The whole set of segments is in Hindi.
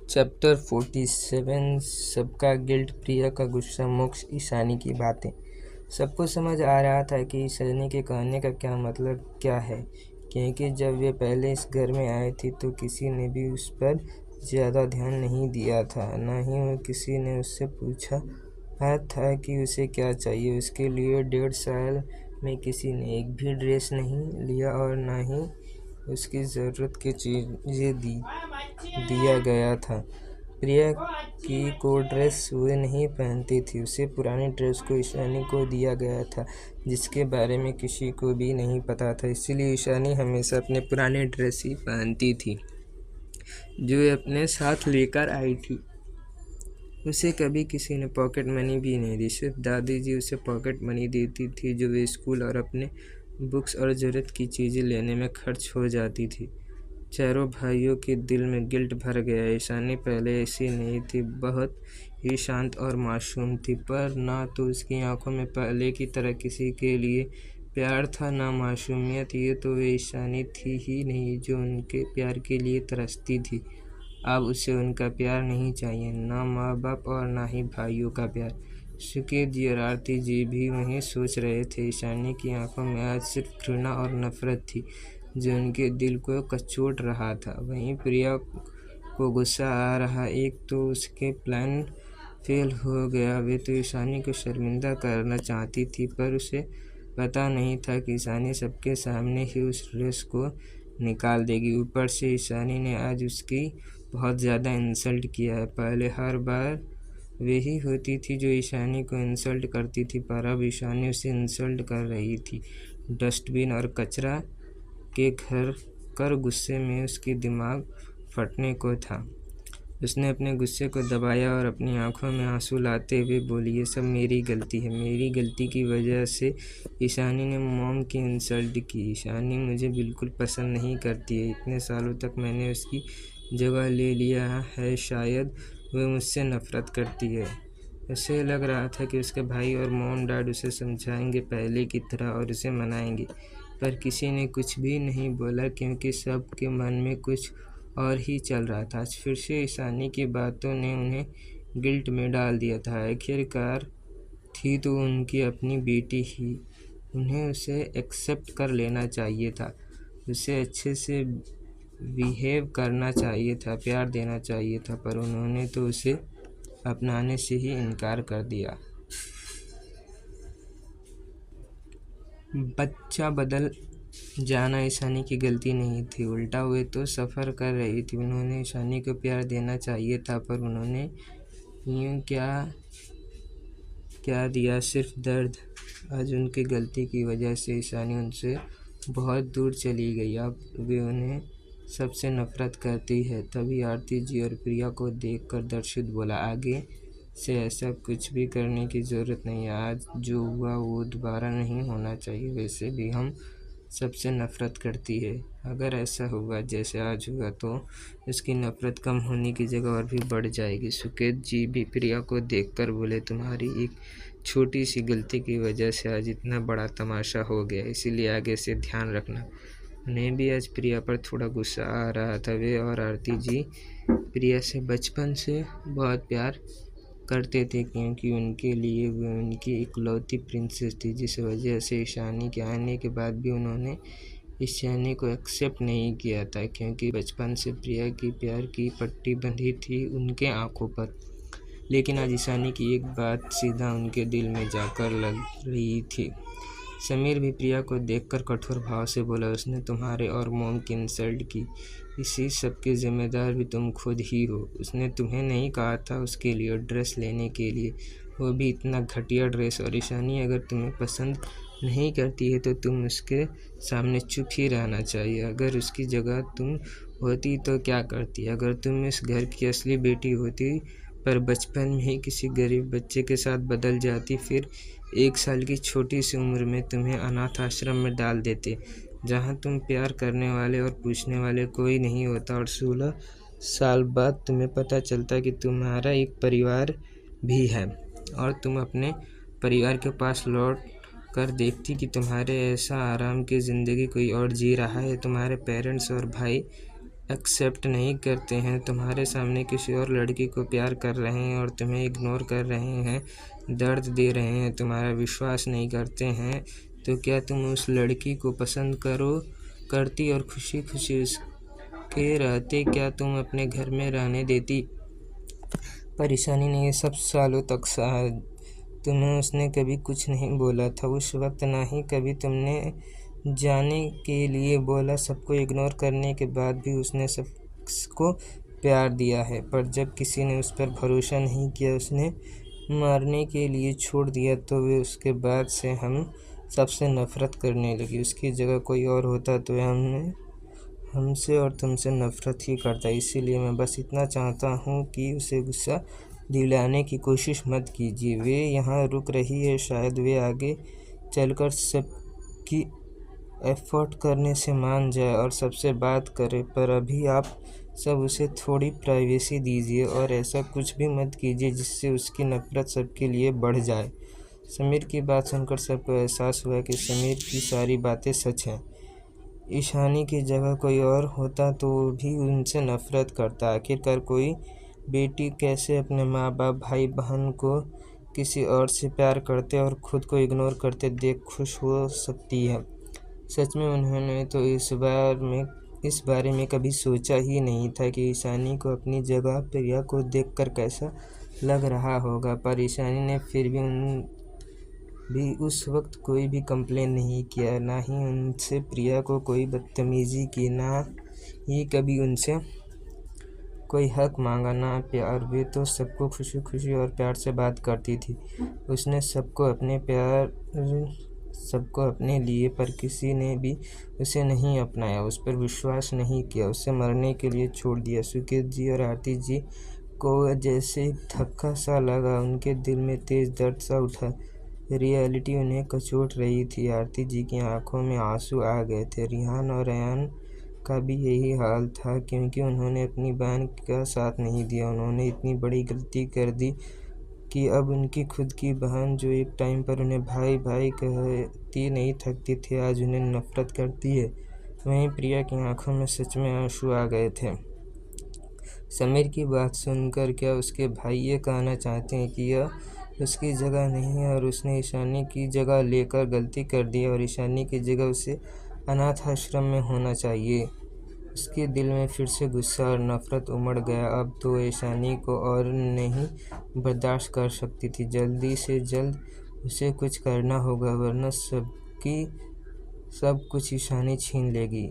चैप्टर 47 सबका गिल्ट, प्रिया का गुस्सा, मोक्ष, ईशानी की बातें। सबको समझ आ रहा था कि ईशानी के कहने का क्या मतलब क्या है, क्योंकि जब वे पहले इस घर में आए थे तो किसी ने भी उस पर ज़्यादा ध्यान नहीं दिया था। न ही किसी ने उससे पूछा था कि उसे क्या चाहिए। उसके लिए 1.5 साल में किसी ने एक भी ड्रेस नहीं लिया और न ही उसकी ज़रूरत की चीज़ें दिया गया था। प्रिया की को ड्रेस वो नहीं पहनती थी। उसे पुरानी ड्रेस को ईशानी को दिया गया था, जिसके बारे में किसी को भी नहीं पता था। इसीलिए ईशानी हमेशा अपने पुराने ड्रेस ही पहनती थी जो वे अपने साथ लेकर आई थी। उसे कभी किसी ने पॉकेट मनी भी नहीं दी। सिर्फ दादी जी उसे पॉकेट मनी देती थी जो वे स्कूल और अपने बुक्स और ज़रूरत की चीज़ें लेने में खर्च हो जाती थी। चारों भाइयों के दिल में गिल्ट भर गया। ईशानी पहले ऐसी नहीं थी, बहुत ही शांत और मासूम थी, पर ना तो उसकी आंखों में पहले की तरह किसी के लिए प्यार था, ना मासूमियत। ये तो वे ईशानी थी ही नहीं जो उनके प्यार के लिए तरसती थी। अब उसे उनका प्यार नहीं चाहिए, ना माँ बाप और ना ही भाइयों का प्यार। सुकेत जी और आरती जी भी वही सोच रहे थे। ईशानी की आंखों में आज सिर्फ घृणा और नफरत थी जो उनके दिल को कचोट रहा था। वहीं प्रिया को गुस्सा आ रहा। एक तो उसके प्लान फेल हो गया। वे तो ईशानी को शर्मिंदा करना चाहती थी, पर उसे पता नहीं था कि ईशानी सबके सामने ही उस ड्रेस को निकाल देगी। ऊपर से ईशानी ने आज उसकी बहुत ज़्यादा इंसल्ट किया है। पहले हर बार वही होती थी जो ईशानी को इंसल्ट करती थी, पर अब ईशानी उसे इंसल्ट कर रही थी। डस्टबिन और कचरा के घर कर गुस्से में उसकी दिमाग फटने को था। उसने अपने गुस्से को दबाया और अपनी आंखों में आंसू लाते हुए बोली, ये सब मेरी गलती है। मेरी गलती की वजह से ईशानी ने मॉम की इंसल्ट की। ईशानी मुझे बिल्कुल पसंद नहीं करती है। इतने सालों तक मैंने उसकी जगह ले लिया है, शायद वह मुझसे नफरत करती है। उसे लग रहा था कि उसके भाई और मॉम डैड उसे समझाएंगे पहले की तरह और उसे मनाएंगे, पर किसी ने कुछ भी नहीं बोला क्योंकि सबके मन में कुछ और ही चल रहा था। आज फिर से ईशानी की बातों ने उन्हें गिल्ट में डाल दिया था। आखिरकार थी तो उनकी अपनी बेटी ही, उन्हें उसे एक्सेप्ट कर लेना चाहिए था। उसे अच्छे से बिहेव करना चाहिए था, प्यार देना चाहिए था, पर उन्होंने तो उसे अपनाने से ही इनकार कर दिया। बच्चा बदल जाना ईशानी की गलती नहीं थी, उल्टा वे तो सफ़र कर रही थी। उन्होंने ईशानी को प्यार देना चाहिए था, पर उन्होंने यूँ क्या दिया, सिर्फ दर्द। आज उनकी गलती की वजह से ईशानी उनसे बहुत दूर चली गई। अब वे उन्हें सबसे नफरत करती है। तभी आरती जी और प्रिया को देखकर दर्शित बोला, आगे से ऐसा कुछ भी करने की ज़रूरत नहीं है। आज जो हुआ वो दोबारा नहीं होना चाहिए। वैसे भी हम सबसे नफरत करती है। अगर ऐसा हुआ जैसे आज हुआ तो उसकी नफरत कम होने की जगह और भी बढ़ जाएगी। सुकेत जी भी प्रिया को देखकर बोले, तुम्हारी एक छोटी सी गलती की वजह से आज इतना बड़ा तमाशा हो गया, इसीलिए आगे से ध्यान रखना। उन्हें भी आज प्रिया पर थोड़ा गुस्सा आ रहा था। वे और आरती जी प्रिया से बचपन से बहुत प्यार करते थे, क्योंकि उनके लिए वो उनकी इकलौती प्रिंसेस थी। जिस वजह से ईशानी के आने के बाद भी उन्होंने ईशानी को एक्सेप्ट नहीं किया था, क्योंकि बचपन से प्रिया की प्यार की पट्टी बंधी थी उनके आंखों पर। लेकिन आज ईशानी की एक बात सीधा उनके दिल में जाकर लग रही थी। समीर भी प्रिया को देखकर कठोर भाव से बोला, उसने तुम्हारे और मोम की इंसल्ट की, इसी सब के जिम्मेदार भी तुम खुद ही हो। उसने तुम्हें नहीं कहा था उसके लिए ड्रेस लेने के लिए, वो भी इतना घटिया ड्रेस। और ईशानी अगर तुम्हें पसंद नहीं करती है तो तुम उसके सामने चुप ही रहना चाहिए। अगर उसकी जगह तुम होती तो क्या करती? अगर तुम इस घर की असली बेटी होती, पर बचपन में ही किसी गरीब बच्चे के साथ बदल जाती, फिर 1 साल की छोटी सी उम्र में तुम्हें अनाथ आश्रम में डाल देते, जहाँ तुम प्यार करने वाले और पूछने वाले कोई नहीं होता, और 16 साल बाद तुम्हें पता चलता कि तुम्हारा एक परिवार भी है, और तुम अपने परिवार के पास लौट कर देखती कि तुम्हारे ऐसा आराम की ज़िंदगी कोई और जी रहा है। तुम्हारे पेरेंट्स और भाई एक्सेप्ट नहीं करते हैं, तुम्हारे सामने किसी और लड़की को प्यार कर रहे हैं और तुम्हें इग्नोर कर रहे हैं, दर्द दे रहे हैं, तुम्हारा विश्वास नहीं करते हैं, तो क्या तुम उस लड़की को पसंद करती और खुशी खुशी उसके रहते? क्या तुम अपने घर में रहने देती? परेशानी ने ये सब सालों तक सहा। तुम्हें उसने कभी कुछ नहीं बोला था उस वक्त, ना ही कभी तुमने जाने के लिए बोला। सबको इग्नोर करने के बाद भी उसने सबको प्यार दिया है, पर जब किसी ने उस पर भरोसा नहीं किया, उसने मारने के लिए छोड़ दिया, तो वे उसके बाद से हम सबसे नफरत करने लगी। उसकी जगह कोई और होता तो हमसे और तुमसे नफरत ही करता। इसीलिए मैं बस इतना चाहता हूँ कि उसे गुस्सा दिलाने की कोशिश मत कीजिए। वे यहाँ रुक रही है, शायद वे आगे चलकर सबकी एफर्ट करने से मान जाए और सबसे बात करे, पर अभी आप सब उसे थोड़ी प्राइवेसी दीजिए और ऐसा कुछ भी मत कीजिए जिससे उसकी नफरत सबके लिए बढ़ जाए। समीर की बात सुनकर सबको एहसास हुआ कि समीर की सारी बातें सच हैं। ईशानी की जगह कोई और होता तो वो भी उनसे नफरत करता। आखिरकार कोई बेटी कैसे अपने माँ बाप, भाई बहन को किसी और से प्यार करते और खुद को इग्नोर करते देख खुश हो सकती है? सच में उन्होंने तो इस बारे में कभी सोचा ही नहीं था कि ईशानी को अपनी जगह प्रिया को देखकर कैसा लग रहा होगा। पर ईशानी ने फिर भी उस वक्त कोई भी कंप्लेन नहीं किया, ना ही उनसे प्रिया को कोई बदतमीजी की, ना ही कभी उनसे कोई हक मांगा, ना प्यार। वे तो सबको खुशी खुशी और प्यार से बात करती थी। उसने सबको अपने लिए, पर किसी ने भी उसे नहीं अपनाया, उस पर विश्वास नहीं किया, उसे मरने के लिए छोड़ दिया। सुकेत जी और आरती जी को जैसे एक धक्का सा लगा, उनके दिल में तेज दर्द सा उठा। रियलिटी उन्हें कचोट रही थी। आरती जी की आंखों में आंसू आ गए थे। रिहान और अयान का भी यही हाल था, क्योंकि उन्होंने अपनी बहन का साथ नहीं दिया। उन्होंने इतनी बड़ी गलती कर दी कि अब उनकी खुद की बहन, जो एक टाइम पर उन्हें भाई भाई कहती नहीं थकती थी, आज उन्हें नफरत करती है। वहीं प्रिया की आंखों में सच में आंसू आ गए थे। समीर की बात सुनकर क्या उसके भाई ये कहना चाहते हैं कि यह उसकी जगह नहीं है और उसने ईशानी की जगह लेकर गलती कर दी और ईशानी की जगह उसे अनाथ आश्रम में होना चाहिए? उसके दिल में फिर से गुस्सा और नफरत उमड़ गया। अब तो ईशानी को और नहीं बर्दाश्त कर सकती थी। जल्दी से जल्द उसे कुछ करना होगा, वरना सब कुछ ईशानी छीन लेगी।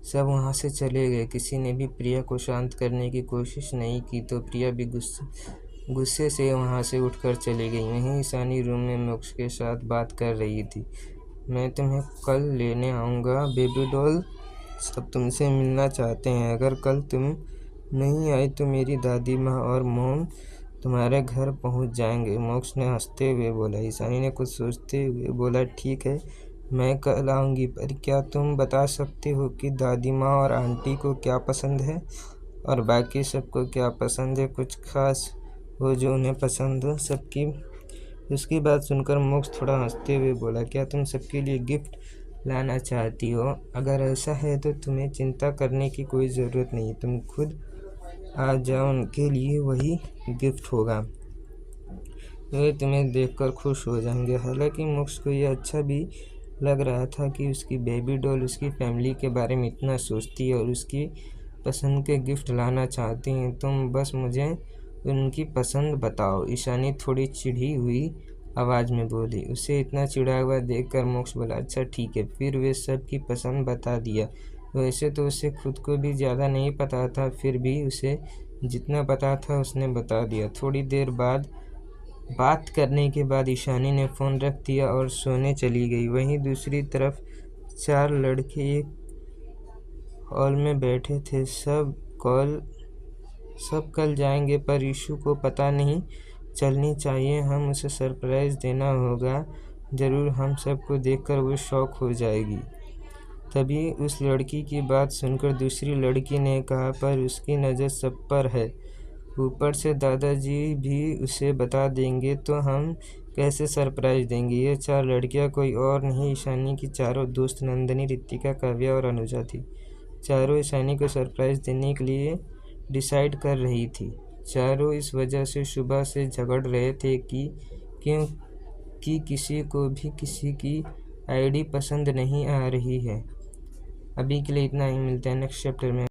सब वहाँ से चले गए। किसी ने भी प्रिया को शांत करने की कोशिश नहीं की, तो प्रिया भी गुस्से से वहाँ से उठकर चली गई। वहीं ईशानी रूम में मोक्ष के साथ बात कर रही थी। मैं तुम्हें कल लेने आऊँगा बेबी डॉल, सब तुमसे मिलना चाहते हैं। अगर कल तुम नहीं आई तो मेरी दादी माँ और मोम तुम्हारे घर पहुँच जाएंगे, मोक्ष ने हंसते हुए बोला। ईशानी ने कुछ सोचते हुए बोला, ठीक है, मैं कल आऊँगी, पर क्या तुम बता सकते हो कि दादी माँ और आंटी को क्या पसंद है और बाकी सबको क्या पसंद है? कुछ खास हो जो उन्हें पसंद हो सबकी? उसकी बात सुनकर मोक्ष थोड़ा हंसते हुए बोला, क्या तुम सबके लिए गिफ्ट लाना चाहती हो? अगर ऐसा है तो तुम्हें चिंता करने की कोई ज़रूरत नहीं, तुम खुद आ जाओ, उनके लिए वही गिफ्ट होगा, वे तुम्हें देखकर खुश हो जाएंगे। हालांकि मोक्ष को यह अच्छा भी लग रहा था कि उसकी बेबी डॉल उसकी फैमिली के बारे में इतना सोचती है और उसकी पसंद के गिफ्ट लाना चाहती हैं। तुम बस मुझे उनकी पसंद बताओ, ईशानी थोड़ी चिढ़ी हुई आवाज़ में बोली। उसे इतना चिढ़ा हुआ देखकर मोक्ष बोला, अच्छा ठीक है। फिर वे सब की पसंद बता दिया। वैसे तो उसे खुद को भी ज़्यादा नहीं पता था, फिर भी उसे जितना पता था उसने बता दिया। थोड़ी देर बाद बात करने के बाद ईशानी ने फ़ोन रख दिया और सोने चली गई। वहीं दूसरी तरफ 4 लड़के एक हॉल में बैठे थे। सब कल जाएंगे, पर ईशू को पता नहीं चलनी चाहिए। हम उसे सरप्राइज़ देना होगा, ज़रूर। हम सबको देखकर वो शॉक हो जाएगी। तभी उस लड़की की बात सुनकर दूसरी लड़की ने कहा, पर उसकी नज़र सब पर है, ऊपर से दादाजी भी उसे बता देंगे तो हम कैसे सरप्राइज़ देंगे? ये 4 लड़कियां कोई और नहीं, ईशानी की चारों दोस्त नंदिनी, रितिका, काव्या और अनुजा थी। चारों ईशानी को सरप्राइज देने के लिए डिसाइड कर रही थी। चारों इस वजह से सुबह से झगड़ रहे थे कि क्योंकि किसी को भी किसी की आईडी पसंद नहीं आ रही है। अभी के लिए इतना ही, मिलते हैं नेक्स्ट चैप्टर में।